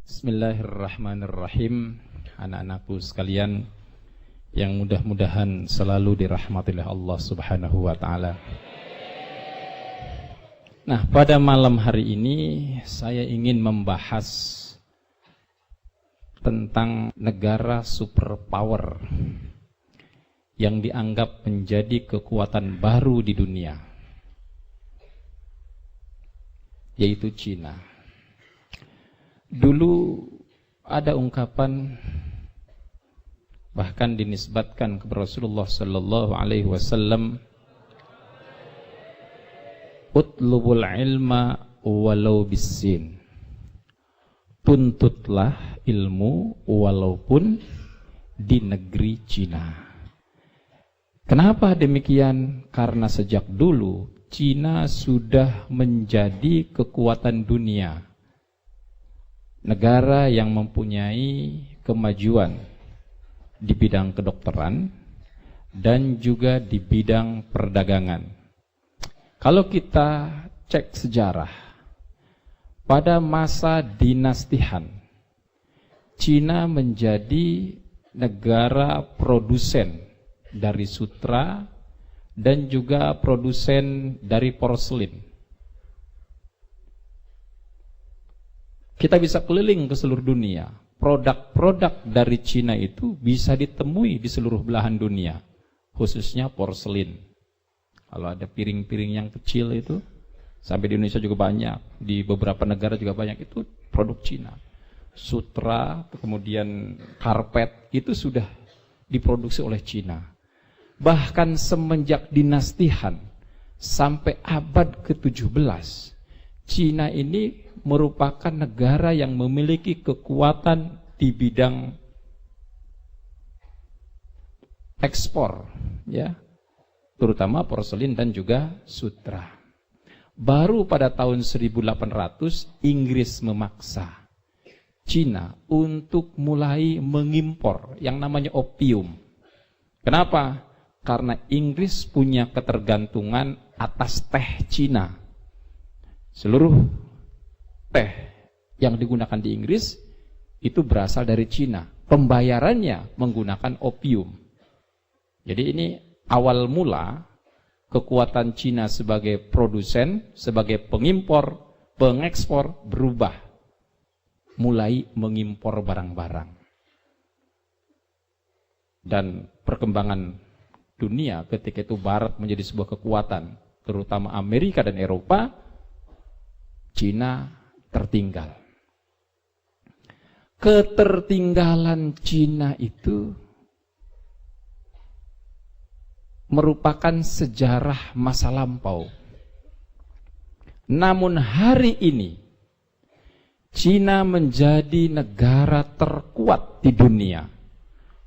Bismillahirrahmanirrahim. Anak-anakku sekalian yang mudah-mudahan selalu dirahmati oleh Allah Subhanahu wa taala. Nah, pada malam hari ini saya ingin membahas tentang negara superpower yang dianggap menjadi kekuatan baru di dunia, yaitu Cina. Dulu ada ungkapan, bahkan dinisbatkan kepada Rasulullah sallallahu alaihi wasallam, utlubul ilma walau bisin. Tuntutlah ilmu walaupun di negeri Cina. Kenapa demikian? Karena sejak dulu Cina sudah menjadi kekuatan dunia, negara yang mempunyai kemajuan di bidang kedokteran dan juga di bidang perdagangan. Kalau kita cek sejarah, pada masa dinastihan, Cina menjadi negara produsen dari sutra dan juga produsen dari porselin. Kita bisa keliling ke seluruh dunia. Produk-produk dari Cina itu bisa ditemui di seluruh belahan dunia, khususnya porselin. Kalau ada piring-piring yang kecil itu, sampai di Indonesia juga banyak, di beberapa negara juga banyak, itu produk Cina. Sutra, kemudian karpet, itu sudah diproduksi oleh Cina. Bahkan semenjak dinastihan sampai abad ke-17, Cina ini merupakan negara yang memiliki kekuatan di bidang ekspor, ya, terutama porselin dan juga sutra. Baru pada tahun 1800 Inggris memaksa Cina untuk mulai mengimpor yang namanya opium. Kenapa? Karena Inggris punya ketergantungan atas teh Cina. Seluruh teh yang digunakan di Inggris itu berasal dari Cina. Pembayarannya menggunakan opium. Jadi ini awal mula kekuatan Cina sebagai produsen, sebagai pengimpor, pengekspor berubah. Mulai mengimpor barang-barang. Dan perkembangan dunia ketika itu Barat menjadi sebuah kekuatan, terutama Amerika dan Eropa, Cina tertinggal. Ketertinggalan Cina itu merupakan sejarah masa lampau. Namun hari ini Cina menjadi negara terkuat di dunia,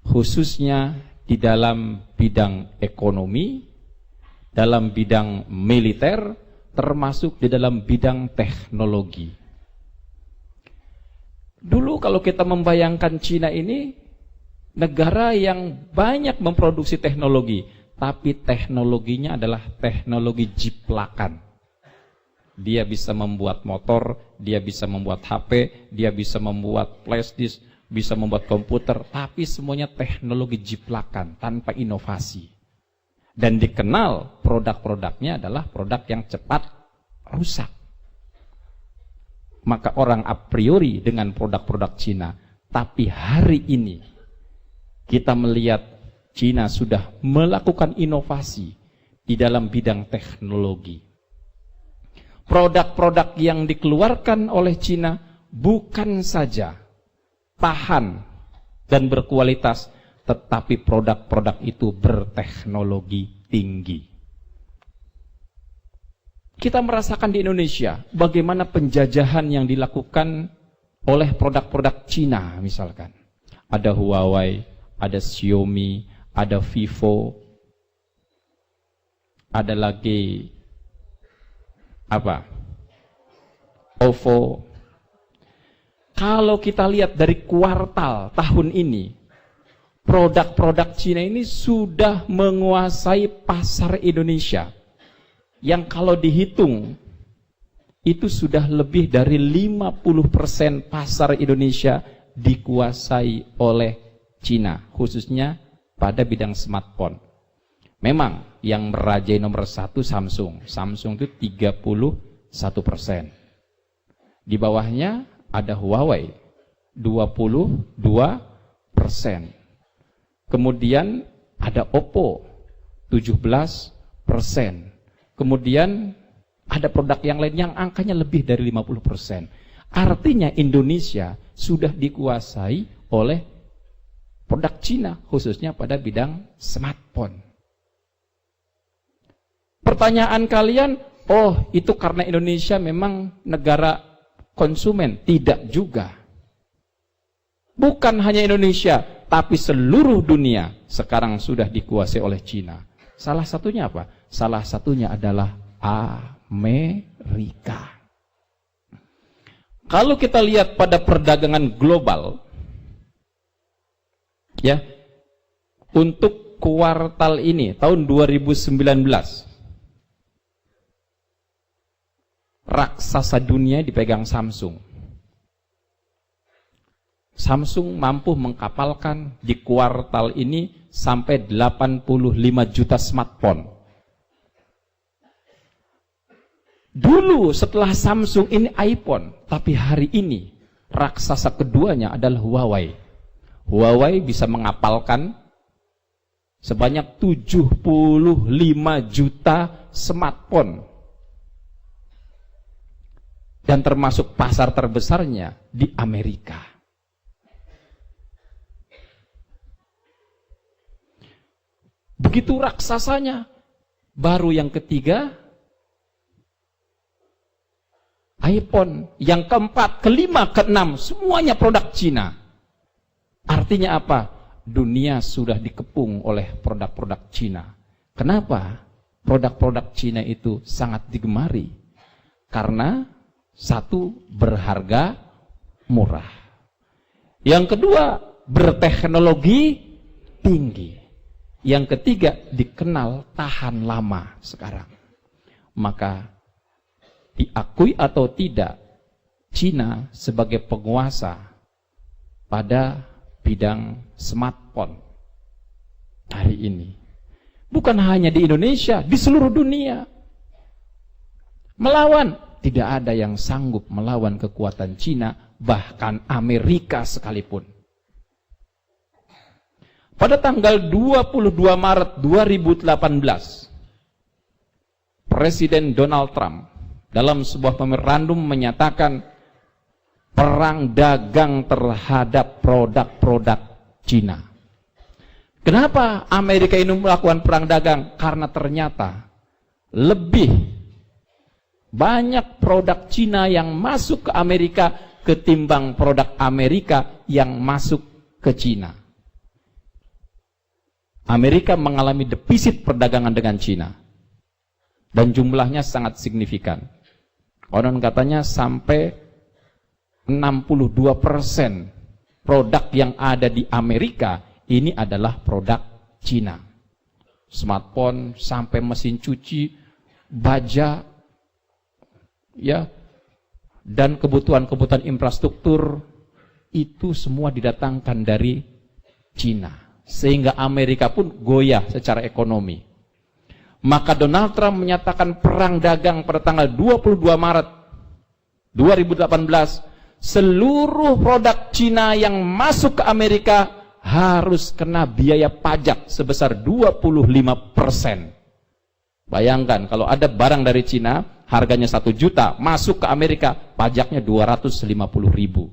khususnya di dalam bidang ekonomi, dalam bidang militer, termasuk di dalam bidang teknologi. Dulu kalau kita membayangkan Cina ini negara yang banyak memproduksi teknologi, tapi teknologinya adalah teknologi jiplakan. Dia bisa membuat motor, dia bisa membuat HP, dia bisa membuat flash disk, bisa membuat komputer, tapi semuanya teknologi jiplakan tanpa inovasi. Dan dikenal produk-produknya adalah produk yang cepat rusak. Maka orang a priori dengan produk-produk Cina. Tapi hari ini kita melihat Cina sudah melakukan inovasi di dalam bidang teknologi. Produk-produk yang dikeluarkan oleh Cina bukan saja tahan dan berkualitas, tetapi produk-produk itu berteknologi tinggi. Kita merasakan di Indonesia bagaimana penjajahan yang dilakukan oleh produk-produk Cina misalkan. Ada Huawei, ada Xiaomi, ada Vivo, ada lagi apa? OVO. Kalau kita lihat dari kuartal tahun ini, produk-produk Cina ini sudah menguasai pasar Indonesia. Yang kalau dihitung itu sudah lebih dari 50% pasar Indonesia dikuasai oleh Cina, khususnya pada bidang smartphone. Memang yang merajai nomor 1 Samsung. Samsung itu 31%. Di bawahnya ada Huawei, 22%. Kemudian ada Oppo, 17%. Kemudian ada produk yang lain yang angkanya lebih dari 50%. Artinya Indonesia sudah dikuasai oleh produk Cina, khususnya pada bidang smartphone. Pertanyaan kalian, oh itu karena Indonesia memang negara konsumen. Tidak juga. Bukan hanya Indonesia, tapi seluruh dunia sekarang sudah dikuasai oleh Cina. Salah satunya apa? Salah satunya adalah Amerika. Kalau kita lihat pada perdagangan global, ya, untuk kuartal ini tahun 2019, raksasa dunia dipegang Samsung. Samsung mampu mengkapalkan di kuartal ini sampai 85 juta smartphone. Dulu setelah Samsung ini iPhone, tapi hari ini raksasa keduanya adalah Huawei. Huawei bisa mengapalkan sebanyak 75 juta smartphone. Dan termasuk pasar terbesarnya di Amerika. Begitu raksasanya. Baru yang ketiga, iPhone. Yang keempat, kelima, keenam, semuanya produk Cina. Artinya apa? Dunia sudah dikepung oleh produk-produk Cina. Kenapa? Produk-produk Cina itu sangat digemari. Karena satu, berharga murah. Yang kedua, berteknologi tinggi. Yang ketiga, dikenal tahan lama sekarang. Maka diakui atau tidak, Cina sebagai penguasa pada bidang smartphone hari ini. Bukan hanya di Indonesia, di seluruh dunia. Melawan, tidak ada yang sanggup melawan kekuatan Cina, bahkan Amerika sekalipun. Pada tanggal 22 Maret 2018, Presiden Donald Trump dalam sebuah memorandum menyatakan perang dagang terhadap produk-produk Cina. Kenapa Amerika ini melakukan perang dagang? Karena ternyata lebih banyak produk Cina yang masuk ke Amerika ketimbang produk Amerika yang masuk ke Cina. Amerika mengalami defisit perdagangan dengan Cina. Dan jumlahnya sangat signifikan. Konon katanya sampai 62% produk yang ada di Amerika ini adalah produk Cina. Smartphone sampai mesin cuci, baja, ya, dan kebutuhan-kebutuhan infrastruktur itu semua didatangkan dari Cina. Sehingga Amerika pun goyah secara ekonomi. Maka Donald Trump menyatakan perang dagang pada tanggal 22 Maret 2018. Seluruh produk Cina yang masuk ke Amerika harus kena biaya pajak sebesar 25%. Bayangkan kalau ada barang dari Cina, harganya 1 juta, masuk ke Amerika, pajaknya 250.000.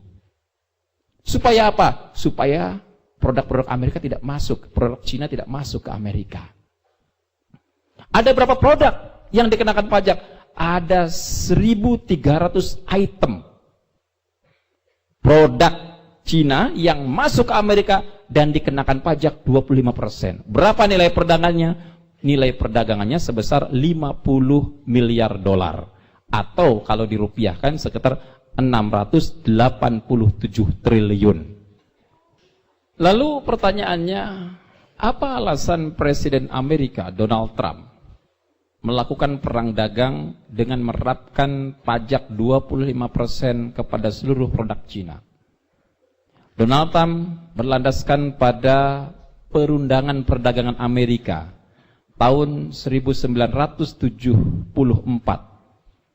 Supaya apa? Supaya produk-produk Amerika tidak masuk, produk Cina tidak masuk ke Amerika. Ada berapa produk yang dikenakan pajak? Ada 1.300 item produk Cina yang masuk ke Amerika dan dikenakan pajak 25%. Berapa nilai perdagangannya? Nilai perdagangannya sebesar 50 miliar dolar. Atau kalau dirupiahkan sekitar 687 triliun. Lalu pertanyaannya, apa alasan Presiden Amerika Donald Trump melakukan perang dagang dengan menerapkan pajak 25% kepada seluruh produk Cina. Donald Trump berlandaskan pada perundangan perdagangan Amerika tahun 1974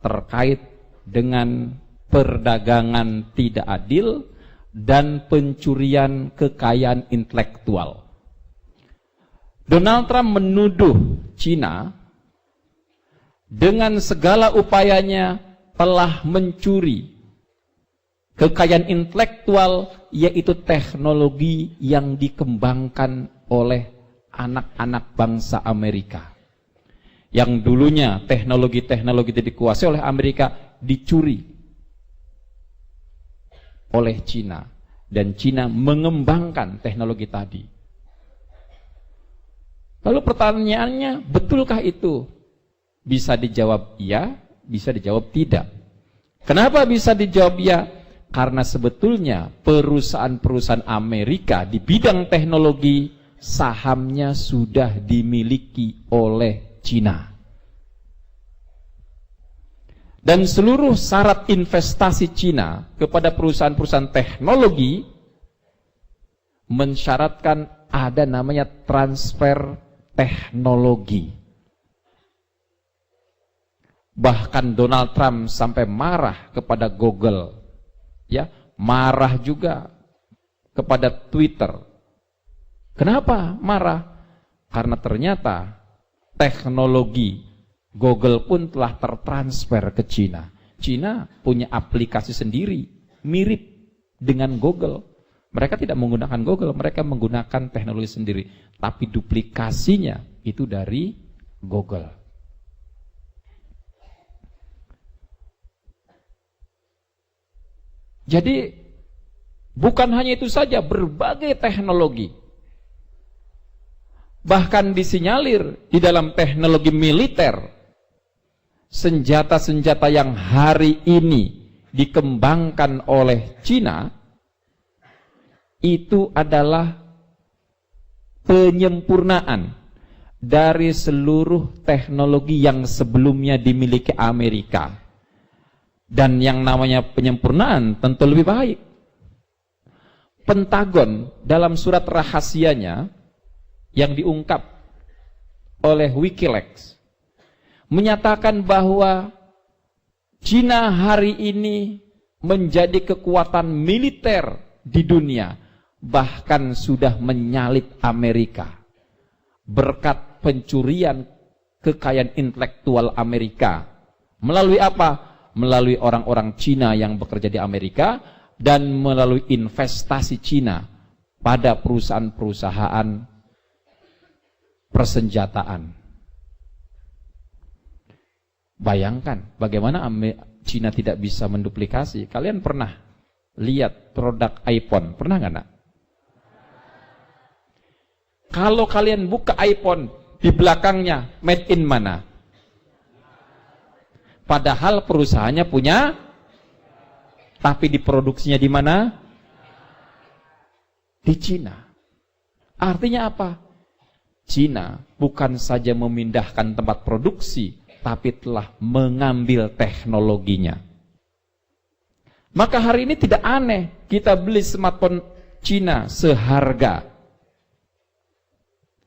terkait dengan perdagangan tidak adil dan pencurian kekayaan intelektual. Donald Trump menuduh Cina dengan segala upayanya telah mencuri kekayaan intelektual, yaitu teknologi yang dikembangkan oleh anak-anak bangsa Amerika. Yang dulunya teknologi-teknologi itu dikuasai oleh Amerika, dicuri oleh Cina. Dan Cina mengembangkan teknologi tadi. Lalu pertanyaannya, betulkah itu? Bisa dijawab iya, bisa dijawab tidak. Kenapa bisa dijawab iya? Karena sebetulnya perusahaan-perusahaan Amerika di bidang teknologi sahamnya sudah dimiliki oleh Cina. Dan seluruh syarat investasi Cina kepada perusahaan-perusahaan teknologi mensyaratkan ada namanya transfer teknologi. Bahkan Donald Trump sampai marah kepada Google, ya, marah juga kepada Twitter. Kenapa marah? Karena ternyata teknologi Google pun telah tertransfer ke Cina. Cina punya aplikasi sendiri mirip dengan Google. Mereka tidak menggunakan Google, mereka menggunakan teknologi sendiri, tapi duplikasinya itu dari Google. Jadi bukan hanya itu saja, berbagai teknologi. Bahkan disinyalir di dalam teknologi militer, senjata-senjata yang hari ini dikembangkan oleh Cina, itu adalah penyempurnaan dari seluruh teknologi yang sebelumnya dimiliki Amerika. Dan yang namanya penyempurnaan tentu lebih baik. Pentagon dalam surat rahasianya yang diungkap oleh Wikileaks menyatakan bahwa Cina hari ini menjadi kekuatan militer di dunia, bahkan sudah menyalip Amerika berkat pencurian kekayaan intelektual Amerika. Melalui apa? Melalui orang-orang Cina yang bekerja di Amerika dan melalui investasi Cina pada perusahaan-perusahaan persenjataan. Bayangkan bagaimana Cina tidak bisa menduplikasi. Kalian pernah lihat produk iPhone? Pernah nggak, nak? Kalau kalian buka iPhone, di belakangnya made in mana? Padahal perusahaannya punya, tapi diproduksinya di mana? Di Cina. Artinya apa? Cina bukan saja memindahkan tempat produksi, tapi telah mengambil teknologinya. Maka hari ini tidak aneh kita beli smartphone Cina seharga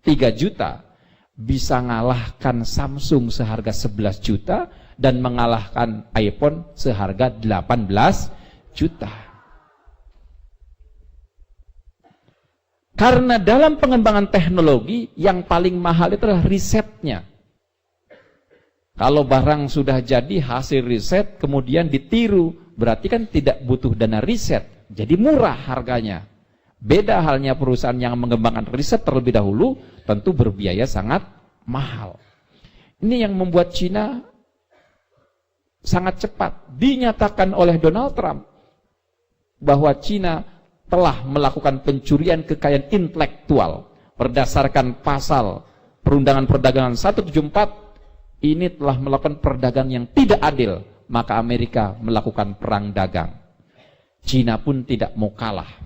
3 juta, bisa ngalahkan Samsung seharga 11 juta, dan mengalahkan iPhone seharga 18 juta. Karena dalam pengembangan teknologi yang paling mahal itu adalah risetnya. Kalau barang sudah jadi hasil riset kemudian ditiru, berarti kan tidak butuh dana riset, jadi murah harganya. Beda halnya perusahaan yang mengembangkan riset terlebih dahulu, tentu berbiaya sangat mahal. Ini yang membuat Cina sangat cepat dinyatakan oleh Donald Trump bahwa Cina telah melakukan pencurian kekayaan intelektual berdasarkan pasal perundangan perdagangan 174. Ini telah melakukan perdagangan yang tidak adil, maka Amerika melakukan perang dagang. Cina pun tidak mau kalah.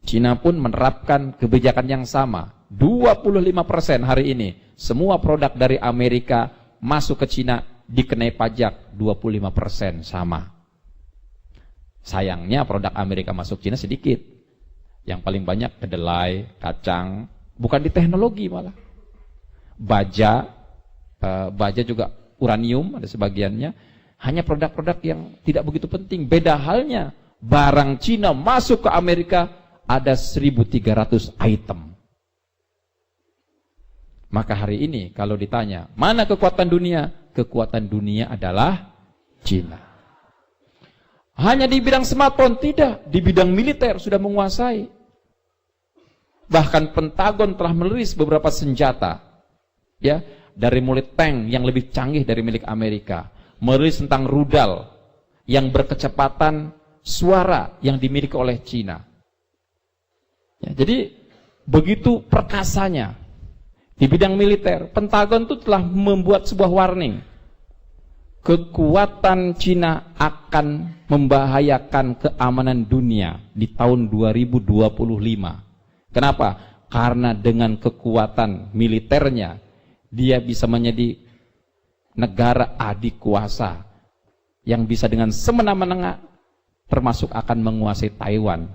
Cina pun menerapkan kebijakan yang sama, 25% hari ini Semua produk dari Amerika masuk ke Cina dikenai pajak 25% sama. Sayangnya produk Amerika masuk Cina sedikit. Yang paling banyak kedelai, kacang, bukan di teknologi malah. Baja juga uranium ada sebagiannya, hanya produk-produk yang tidak begitu penting. Beda halnya, barang Cina masuk ke Amerika ada 1.300 item. Maka hari ini kalau ditanya, mana kekuatan dunia? Kekuatan dunia adalah Cina. Hanya di bidang smartphone? Tidak, di bidang militer sudah menguasai. Bahkan Pentagon telah merilis beberapa senjata, ya, dari mulai tank yang lebih canggih dari milik Amerika, merilis tentang rudal yang berkecepatan suara yang dimiliki oleh Cina. Ya, jadi begitu perkasanya di bidang militer. Pentagon itu telah membuat sebuah warning. Kekuatan Cina akan membahayakan keamanan dunia di tahun 2025. Kenapa? Karena dengan kekuatan militernya dia bisa menjadi negara adik kuasa yang bisa dengan semena-mena termasuk akan menguasai Taiwan,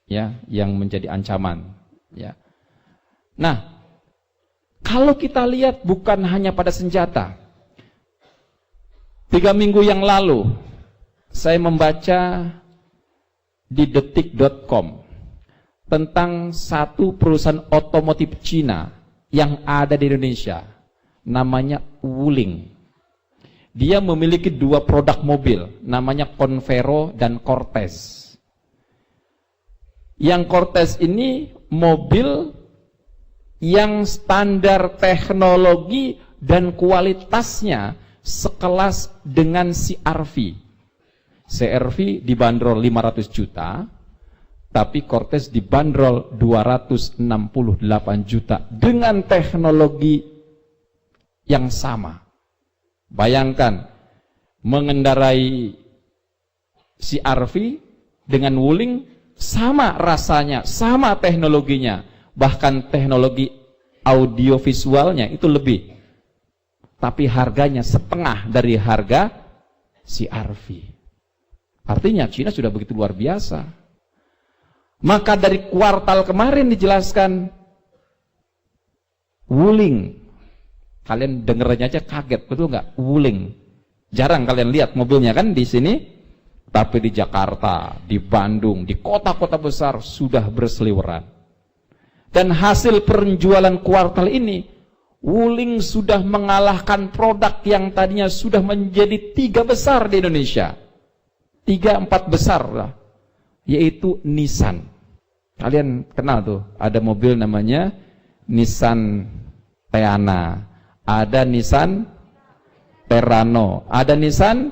ya, yang menjadi ancaman, ya. Nah, kalau kita lihat bukan hanya pada senjata. 3 minggu yang lalu saya membaca di detik.com tentang satu perusahaan otomotif Cina yang ada di Indonesia, namanya Wuling. Dia memiliki 2 produk mobil, namanya Convero dan Cortez. Yang Cortez ini mobil yang standar teknologi dan kualitasnya sekelas dengan CR-V. CR-V dibanderol 500 juta, tapi Cortez dibanderol 268 juta dengan teknologi yang sama. Bayangkan, mengendarai CR-V dengan Wuling sama rasanya, sama teknologinya, bahkan teknologi audiovisualnya itu lebih. Tapi harganya setengah dari harga CR-V. Artinya Cina sudah begitu luar biasa. Maka dari kuartal kemarin dijelaskan Wuling. Kalian dengernya aja kaget, betul nggak? Wuling. Jarang kalian lihat mobilnya kan di sini. Tapi di Jakarta, di Bandung, di kota-kota besar sudah berseliweran. Dan hasil penjualan kuartal ini, Wuling sudah mengalahkan produk yang tadinya sudah menjadi 3 besar di Indonesia. 3-4 besar lah. Yaitu Nissan. Kalian kenal tuh, ada mobil namanya Nissan Teana, ada Nissan Terrano, ada Nissan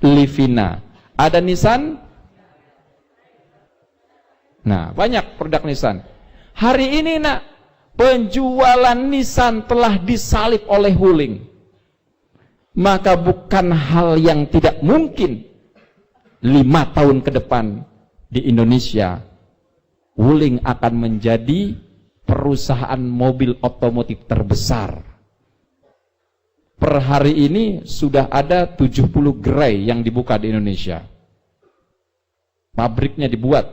Livina, ada Nissan. Nah, banyak produk Nissan. Hari ini nak, penjualan Nissan telah disalip oleh Wuling. Maka bukan hal yang tidak mungkin 5 tahun ke depan di Indonesia Wuling akan menjadi perusahaan mobil otomotif terbesar. Per hari ini sudah ada 70 gerai yang dibuka di Indonesia. Pabriknya dibuat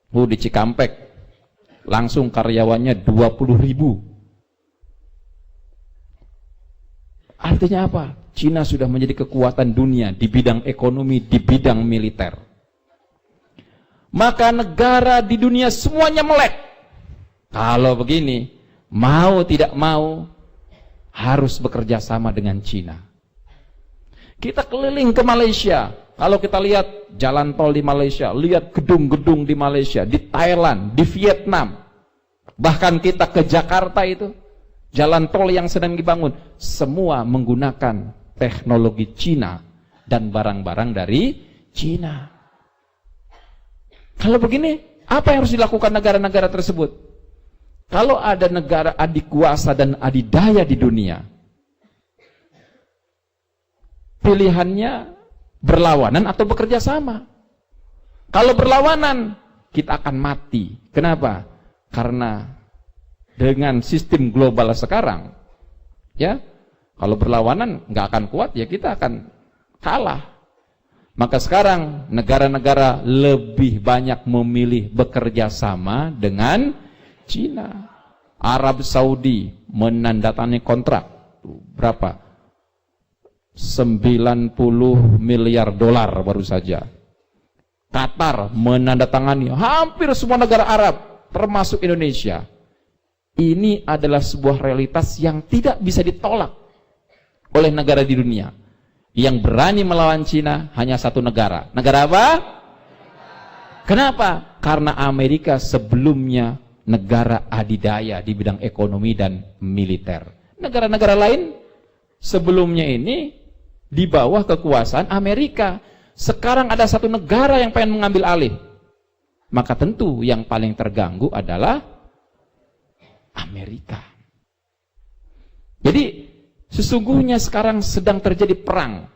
di Cikampek, langsung karyawannya 20.000. Artinya apa? Cina sudah menjadi kekuatan dunia di bidang ekonomi, di bidang militer. Maka negara di dunia semuanya melek. Kalau begini, mau tidak mau harus bekerja sama dengan Cina. Kita keliling ke Malaysia. Kalau kita lihat jalan tol di Malaysia, lihat gedung-gedung di Malaysia, di Thailand, di Vietnam. Bahkan kita ke Jakarta itu, jalan tol yang sedang dibangun, semua menggunakan teknologi Cina dan barang-barang dari Cina. Kalau begini, apa yang harus dilakukan negara-negara tersebut? Kalau ada negara adik kuasa dan adidaya di dunia, pilihannya berlawanan atau bekerja sama. Kalau berlawanan, kita akan mati. Kenapa? Karena dengan sistem global sekarang, ya, kalau berlawanan nggak akan kuat, ya kita akan kalah. Maka sekarang negara-negara lebih banyak memilih bekerja sama dengan Cina. Arab Saudi menandatangani kontrak berapa? 90 miliar dolar baru saja. Qatar menandatangani, hampir semua negara Arab termasuk Indonesia. Ini adalah sebuah realitas yang tidak bisa ditolak oleh negara di dunia. Yang berani melawan Cina hanya satu negara. Negara apa? Kenapa? Karena Amerika sebelumnya negara adidaya di bidang ekonomi dan militer. Negara-negara lain sebelumnya ini di bawah kekuasaan Amerika. Sekarang ada satu negara yang pengen mengambil alih. Maka tentu yang paling terganggu adalah Amerika. Jadi sesungguhnya sekarang sedang terjadi perang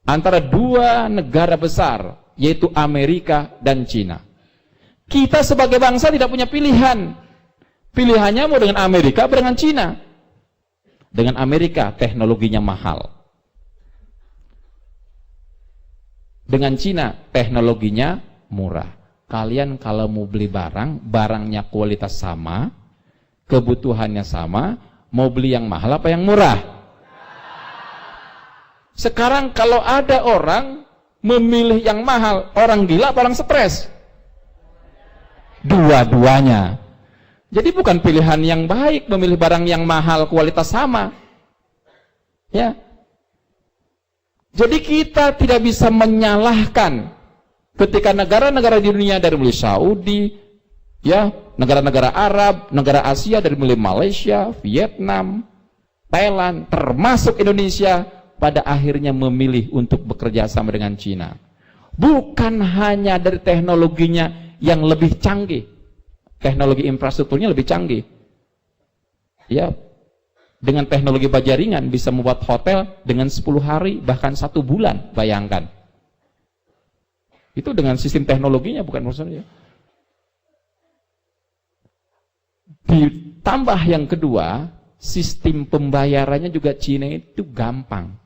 antara dua negara besar, yaitu Amerika dan Cina. Kita sebagai bangsa tidak punya pilihan. Pilihannya mau dengan Amerika atau dengan Cina. Dengan Amerika teknologinya mahal. Dengan Cina teknologinya murah. Kalian kalau mau beli barang, barangnya kualitas sama, kebutuhannya sama, mau beli yang mahal apa yang murah? Sekarang kalau ada orang memilih yang mahal, orang gila apa orang stres? Dua-duanya. Jadi bukan pilihan yang baik memilih barang yang mahal kualitas sama. Ya. Jadi kita tidak bisa menyalahkan ketika negara-negara di dunia dari mulai Saudi, ya, negara-negara Arab, negara Asia dari mulai Malaysia, Vietnam, Thailand, termasuk Indonesia, pada akhirnya memilih untuk bekerja sama dengan Cina. Bukan hanya dari teknologinya yang lebih canggih, teknologi infrastrukturnya lebih canggih. Ya, dengan teknologi bajaringan bisa membuat hotel dengan 10 hari bahkan 1 bulan, bayangkan. Itu dengan sistem teknologinya, bukan maksudnya. Ditambah yang kedua, sistem pembayarannya juga Cina itu gampang.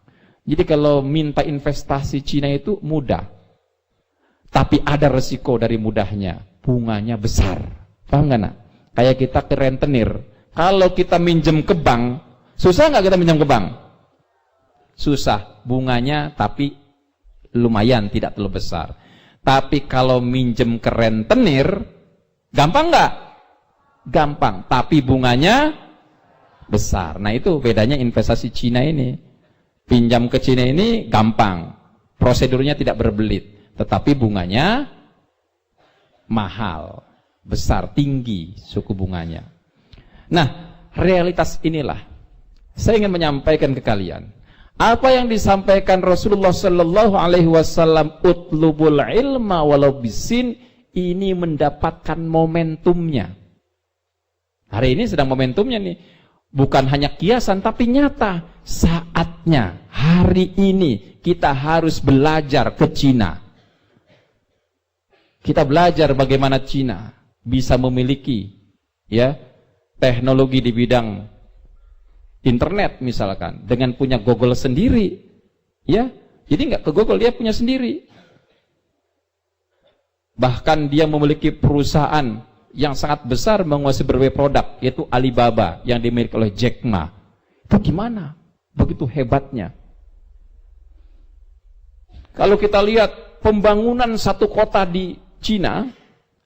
Jadi kalau minta investasi Cina itu mudah. Tapi ada resiko dari mudahnya. Bunganya besar. Paham nggak, nak? Kayak kita ke rentenir. Kalau kita minjem ke bank, susah nggak kita minjem ke bank? Susah. Bunganya tapi lumayan, tidak terlalu besar. Tapi kalau minjem ke rentenir, gampang nggak? Gampang. Tapi bunganya besar. Nah itu bedanya investasi Cina ini. Pinjam ke Cina ini gampang, prosedurnya tidak berbelit, tetapi bunganya mahal, besar, tinggi suku bunganya. Nah, realitas inilah saya ingin menyampaikan ke kalian. Apa yang disampaikan Rasulullah Sallallahu Alaihi Wasallam, utlubul ilma walau bisin, ini mendapatkan momentumnya. Hari ini sedang momentumnya nih. Bukan hanya kiasan, tapi nyata. Saatnya, hari ini, kita harus belajar ke Cina. Kita belajar bagaimana Cina bisa memiliki, ya, teknologi di bidang internet misalkan, dengan punya Google sendiri. Ya, jadi nggak ke Google, dia punya sendiri. Bahkan dia memiliki perusahaan yang sangat besar menguasai berbagai produk, yaitu Alibaba yang dimiliki oleh Jack Ma. Itu gimana? Begitu hebatnya. Kalau kita lihat pembangunan satu kota di Cina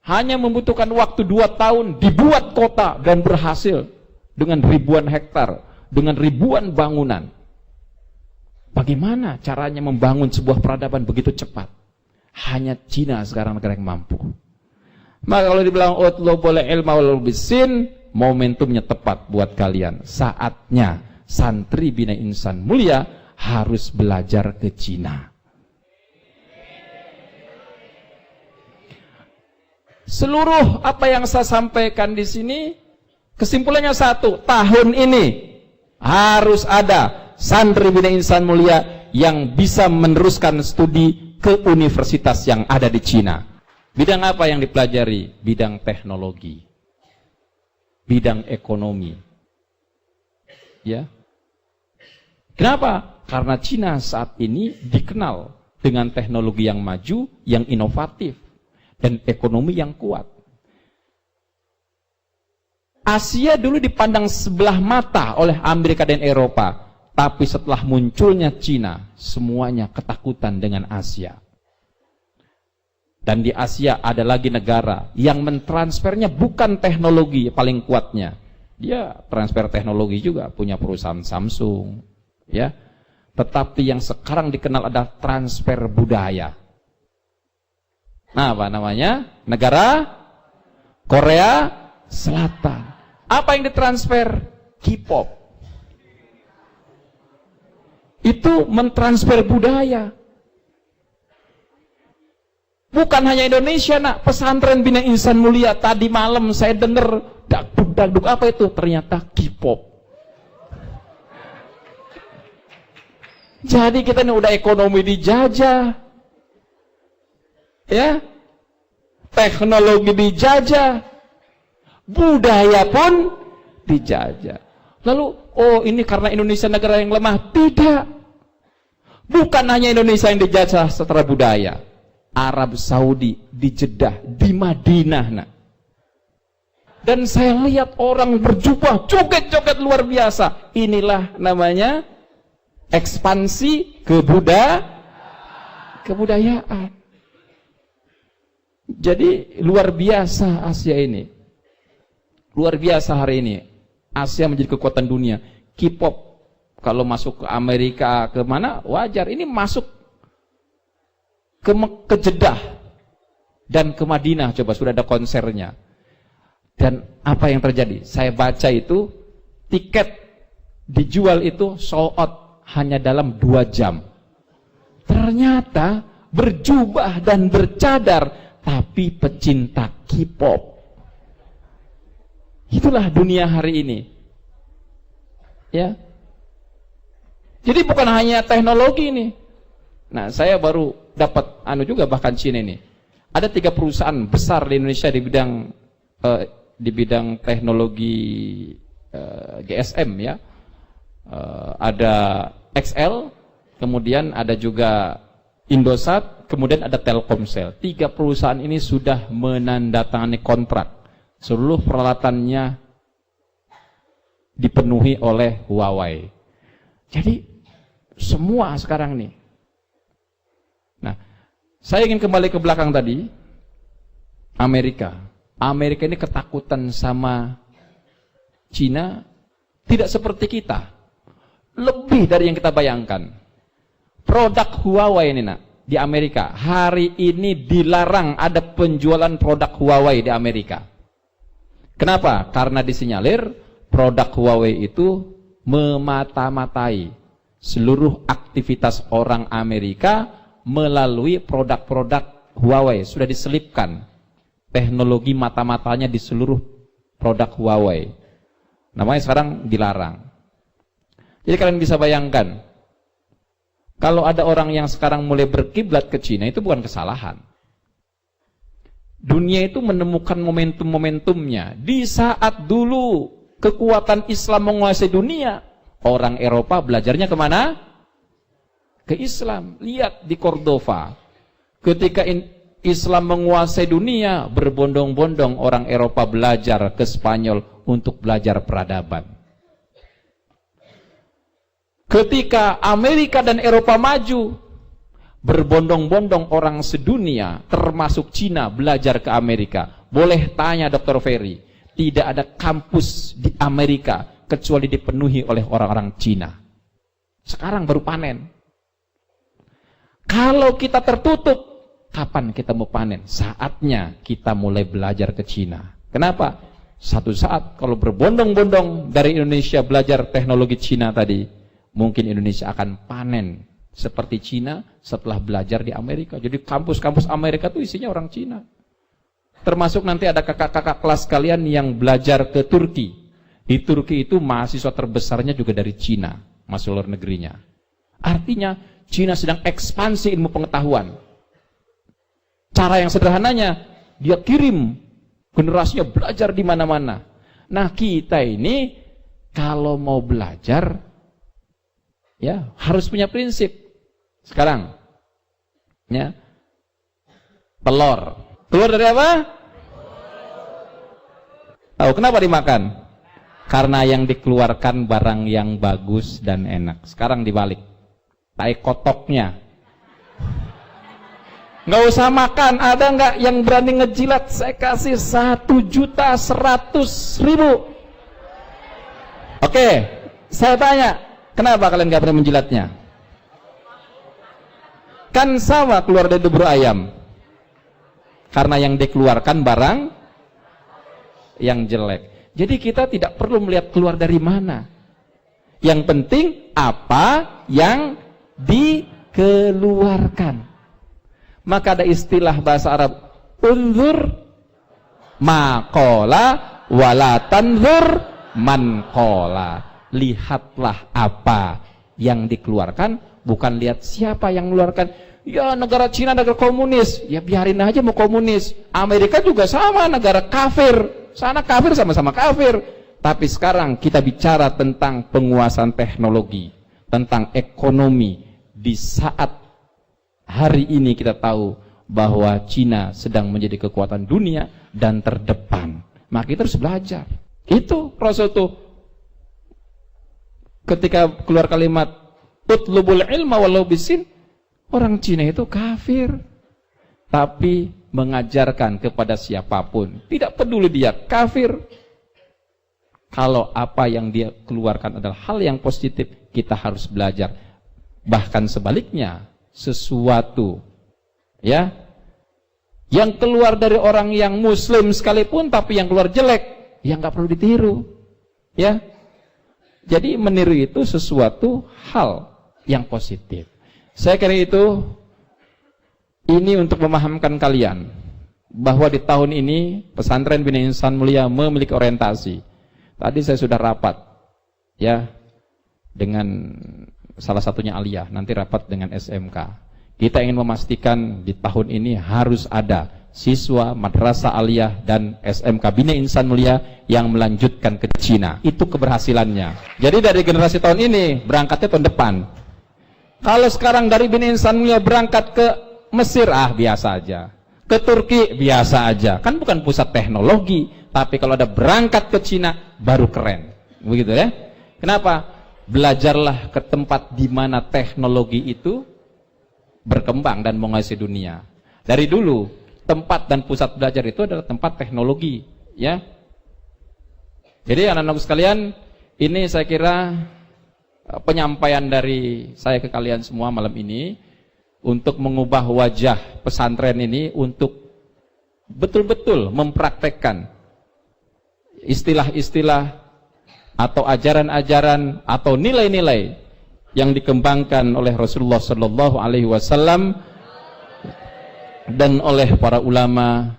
hanya membutuhkan waktu 2 tahun dibuat kota dan berhasil dengan ribuan hektar, dengan ribuan bangunan. Bagaimana caranya membangun sebuah peradaban begitu cepat? Hanya Cina sekarang negara yang mampu. Maka kalau dibilang utlubul ilma walau bisin, momentumnya tepat buat kalian. Saatnya santri Bina Insan Mulia harus belajar ke Cina. Seluruh apa yang saya sampaikan di sini, kesimpulannya satu, tahun ini harus ada santri Bina Insan Mulia yang bisa meneruskan studi ke universitas yang ada di Cina. Bidang apa yang dipelajari? Bidang teknologi. bidang ekonomi. Ya. Kenapa? Karena Cina saat ini dikenal dengan teknologi yang maju, yang inovatif, dan ekonomi yang kuat. Asia dulu dipandang sebelah mata oleh Amerika dan Eropa, tapi setelah munculnya Cina, semuanya ketakutan dengan Asia. Dan di Asia ada lagi negara yang mentransfernya bukan teknologi paling kuatnya. Dia transfer teknologi juga, punya perusahaan Samsung, ya. Tetapi yang sekarang dikenal adalah transfer budaya. Nah, apa namanya? Negara Korea Selatan. Apa yang ditransfer? K-pop. Itu mentransfer budaya. Bukan hanya Indonesia, nak. Pesantren Bina Insan Mulia tadi malam saya dengar dagduk apa itu? Ternyata K-pop. Jadi kita ini udah ekonomi dijajah, ya, teknologi dijajah, budaya pun dijajah. Lalu, oh ini karena Indonesia negara yang lemah? Tidak. Bukan hanya Indonesia yang dijajah secara budaya. Arab Saudi di Jeddah, di Madinah, nak. Dan saya lihat orang berjubah, joget-joget luar biasa. Inilah namanya ekspansi kebudayaan. Jadi luar biasa Asia ini. Luar biasa hari ini. Asia menjadi kekuatan dunia. K-pop kalau masuk ke Amerika, ke mana wajar. Ini masuk ke Jeddah dan ke Madinah. Coba sudah ada konsernya. Dan apa yang terjadi? Saya baca itu tiket dijual itu sold out hanya dalam 2 jam. Ternyata berjubah dan bercadar, tapi pecinta K-pop. Itulah dunia hari ini. Ya. Jadi bukan hanya teknologi ini. Nah, saya baru dapat juga bahkan Cina ini. Ada 3 perusahaan besar di Indonesia di bidang teknologi GSM, ya. Ada XL, kemudian ada juga Indosat, kemudian ada Telkomsel. 3 perusahaan ini sudah menandatangani kontrak. Seluruh peralatannya dipenuhi oleh Huawei. Jadi semua sekarang nih. Nah, saya ingin kembali ke belakang tadi. Amerika ini ketakutan sama Cina tidak seperti kita. Lebih dari yang kita bayangkan. Produk Huawei ini, nak, di Amerika hari ini dilarang ada penjualan produk Huawei di Amerika. Kenapa? Karena disinyalir produk Huawei itu memata-matai seluruh aktivitas orang Amerika melalui produk-produk Huawei. Sudah diselipkan teknologi mata-matanya di seluruh produk Huawei. Namanya sekarang dilarang. Jadi kalian bisa bayangkan, kalau ada orang yang sekarang mulai berkiblat ke Cina, itu bukan kesalahan. Dunia itu menemukan momentum-momentumnya. Di saat dulu kekuatan Islam menguasai dunia, orang Eropa belajarnya kemana? Ke Islam. Lihat di Cordova. Ketika Islam menguasai dunia, berbondong-bondong orang Eropa belajar ke Spanyol untuk belajar peradaban. Ketika Amerika dan Eropa maju, berbondong-bondong orang sedunia, termasuk Cina, belajar ke Amerika. Boleh tanya Dr. Ferry, tidak ada kampus di Amerika kecuali dipenuhi oleh orang-orang Cina. Sekarang baru panen. Kalau kita tertutup, kapan kita mau panen? Saatnya kita mulai belajar ke Cina. Kenapa? Satu saat kalau berbondong-bondong dari Indonesia belajar teknologi Cina tadi, mungkin Indonesia akan panen seperti Cina setelah belajar di Amerika. Jadi kampus-kampus Amerika itu isinya orang Cina. Termasuk nanti ada kakak-kakak kelas kalian yang belajar ke Turki. Di Turki itu mahasiswa terbesarnya juga dari Cina, masuk luar negerinya. Artinya Cina sedang ekspansi ilmu pengetahuan. Cara yang sederhananya, dia kirim generasinya belajar di mana-mana. Nah, kita ini kalau mau belajar ya harus punya prinsip. Sekarang ya, telur dari apa? Tahu kenapa dimakan? Karena yang dikeluarkan barang yang bagus dan enak. Sekarang dibalik, tai kotoknya nggak usah makan. Ada nggak yang berani ngejilat? Saya kasih 1.100.000. Oke, saya tanya, kenapa kalian nggak berani menjilatnya? Kan sama keluar dari dubur ayam. Karena yang dikeluarkan barang yang jelek. Jadi kita tidak perlu melihat keluar dari mana. Yang penting apa yang dikeluarkan. Maka ada istilah bahasa Arab, unzur maqala wala tanzur man qala. Lihatlah apa yang dikeluarkan, bukan lihat siapa yang mengeluarkan. Ya, negara Cina negara komunis, ya biarin aja mau komunis. Amerika juga sama, negara kafir. Sana kafir, sama-sama kafir. Tapi sekarang kita bicara tentang penguasaan teknologi, tentang ekonomi. Di saat hari ini kita tahu bahwa Cina sedang menjadi kekuatan dunia dan terdepan. Maka kita harus belajar. Itu Rasul itu ketika keluar kalimat utlubul ilma walau bisin, orang Cina itu kafir, tapi mengajarkan kepada siapapun, tidak peduli dia kafir. Kalau apa yang dia keluarkan adalah hal yang positif, kita harus belajar. Bahkan sebaliknya, sesuatu ya yang keluar dari orang yang muslim sekalipun, tapi yang keluar jelek, ya nggak perlu ditiru. Ya, jadi meniru itu sesuatu hal yang positif. Saya kira itu, ini untuk memahamkan kalian bahwa di tahun ini Pesantren Bina Insan Mulia memiliki orientasi. Tadi saya sudah rapat ya dengan salah satunya Aliyah, nanti rapat dengan SMK. Kita ingin memastikan di tahun ini harus ada siswa Madrasah Aliyah dan SMK Bina Insan Mulia yang melanjutkan ke Cina. Itu keberhasilannya. Jadi dari generasi tahun ini berangkatnya tahun depan. Kalau sekarang dari Bina Insan Mulia berangkat ke Mesir, biasa aja. Ke Turki, biasa aja. Kan bukan pusat teknologi. Tapi kalau ada berangkat ke Cina, baru keren. Begitu ya. Kenapa? Belajarlah ke tempat di mana teknologi itu berkembang dan menguasai dunia. Dari dulu, tempat dan pusat belajar itu adalah tempat teknologi. Ya. Jadi anak-anak sekalian, ini saya kira penyampaian dari saya ke kalian semua malam ini untuk mengubah wajah pesantren ini untuk betul-betul mempraktekkan istilah-istilah atau ajaran-ajaran atau nilai-nilai yang dikembangkan oleh Rasulullah Sallallahu Alaihi Wasallam dan oleh para ulama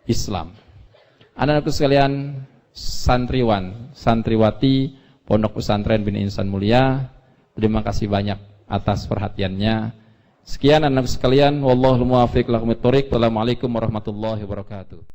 Islam. Anak-anakku sekalian, santriwan, santriwati Pondok Pesantren Bina Insan Mulia, terima kasih banyak atas perhatiannya. Sekian anak sekalian, wallahul muwaffiq ila aqwamit thoriq. Wassalamualaikum warahmatullahi wabarakatuh.